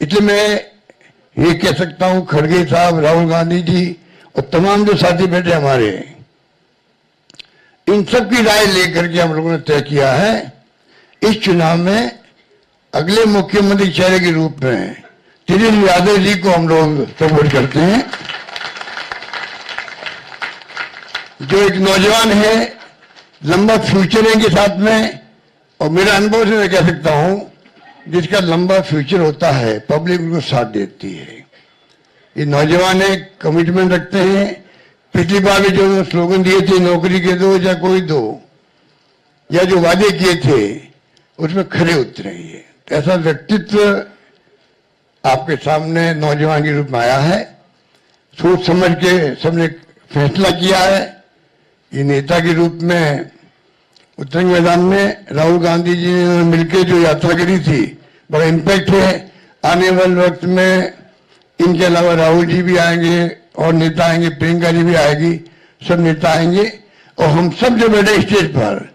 इसलिए मैं ये कह सकता हूं, खड़गे साहब, राहुल गांधी जी और तमाम जो साथी बैठे हमारे, इन सब की राय लेकर के हम लोगों ने तय किया है इस चुनाव में अगले मुख्यमंत्री चेहरे के रूप में तेजस्वी यादव जी को हम लोग सपोर्ट करते हैं, जो एक नौजवान है, लंबा फ्यूचर है इनके साथ में। और मेरा अनुभव से मैं कह सकता हूं, जिसका लंबा फ्यूचर होता है पब्लिक उनको साथ देती है। ये नौजवान है, कमिटमेंट रखते हैं। पिछली बार भी जो स्लोगन दिए थे, नौकरी के दो या कोई दो, या जो वादे किए थे उसमें खरे उतरे। ये ऐसा व्यक्तित्व आपके सामने नौजवान के रूप में आया है। सोच समझ के सबने फैसला किया है। ये नेता के रूप में उत्तरंग मैदान में राहुल गांधी जी ने मिलकर जो यात्रा करी थी, बड़ा इम्पैक्ट है। आने वाले वक्त में इनके अलावा राहुल जी भी आएंगे और नेता आएंगे, प्रियंका जी भी आएगी, सब नेता आएंगे। और हम सब जो बैठे स्टेज पर,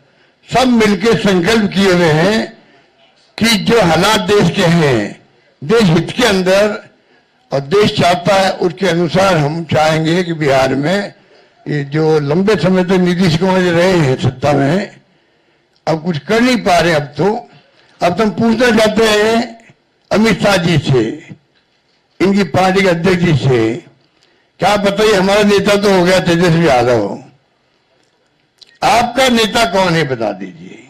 सब मिलकर संकल्प किए हुए हैं कि जो हालात देश के हैं, देश हित के अंदर और देश चाहता है उसके अनुसार हम चाहेंगे कि बिहार में ये जो लंबे समय तक नीतीश कुमार जी रहे हैं सत्ता में, अब कुछ कर नहीं पा रहे। अब हम पूछना चाहते हैं अमित शाह जी से, इनकी पार्टी के अध्यक्ष जी से, क्या बताइए, हमारा नेता तो हो गया तेजस्वी यादव, आपका नेता कौन है बता दीजिए।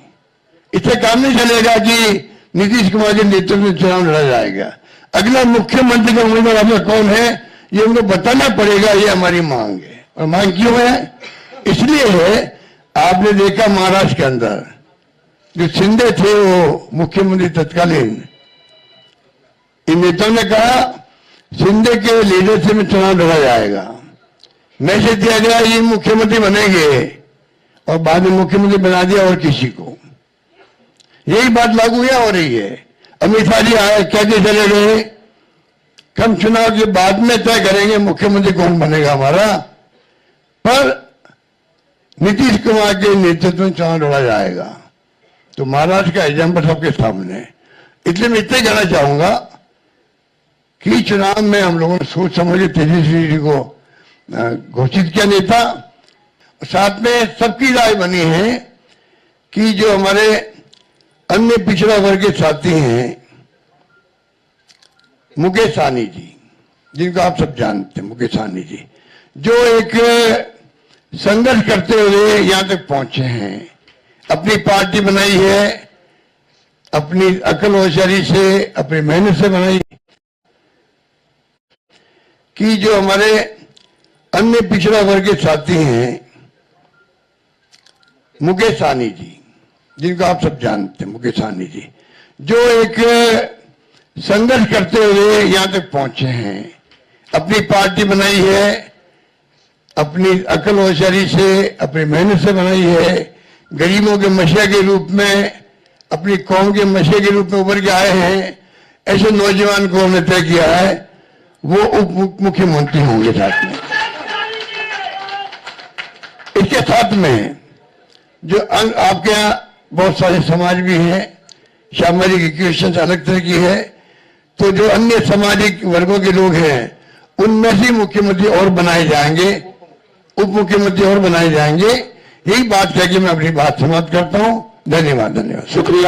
इससे काम नहीं चलेगा कि नीतीश कुमार के नेतृत्व में चुनाव लड़ा जाएगा। अगला मुख्यमंत्री का उम्मीदवार आपका कौन है, ये उनको बताना पड़ेगा। ये हमारी मांग है। और मांग क्यों है? इसलिए है, आपने देखा महाराष्ट्र के अंदर जो शिंदे थे, वो मुख्यमंत्री तत्कालीन, इन नेताओं ने कहा शिंदे के लीडरशिप में चुनाव लड़ा जाएगा। मैसेज दिया गया ये मुख्यमंत्री बनेंगे, और बाद में मुख्यमंत्री बना दिया और किसी को। यही बात लागू या हो रही है। अमित शाह जी आए, कहते चले गए, हम चुनाव के बाद में तय करेंगे मुख्यमंत्री कौन बनेगा हमारा, पर नीतीश कुमार के नेतृत्व में चुनाव लड़ा जाएगा। तो महाराष्ट्र का एग्जाम्पल सबके सामने। इसलिए मैं इतना कहना चाहूंगा कि चुनाव में हम लोगों ने सोच समझ के तेजस्वी जी को घोषित किया नेता। साथ में सबकी राय बनी है कि जो हमारे अन्य पिछड़ा वर्ग के साथी हैं, मुकेश सहनी जी, जिनको आप सब जानते हैं, मुकेश सहनी जी, जो एक संघर्ष करते हुए यहां तक पहुंचे हैं, अपनी पार्टी बनाई है, अपनी अकल होशियारी से, अपनी मेहनत से बनाई, कि जो हमारे अन्य पिछड़ा वर्ग के साथी हैं, मुकेश सहनी जी, जिनको आप सब जानते हैं, मुकेश सहनी जी, जो एक संघर्ष करते हुए यहां तक पहुंचे हैं, अपनी पार्टी बनाई है, अपनी अकल होशियारी से, अपनी मेहनत से बनाई है, गरीबों के मसीहा के रूप में, अपनी कौम के मसीहा के रूप में उभर के आए हैं। ऐसे नौजवान को हमने तय किया है वो उप मुख्यमंत्री होंगे। साथ में इसके साथ में जो आपके यहाँ बहुत सारे समाज भी हैं, सामाजिक इक्वेशन अलग तरह की है, तो जो अन्य सामाजिक वर्गों के लोग हैं उनमें से मुख्यमंत्री और बनाए जाएंगे, उप मुख्यमंत्री और बनाए जाएंगे। यही बात कह के मैं अपनी बात समाप्त करता हूं। धन्यवाद। शुक्रिया।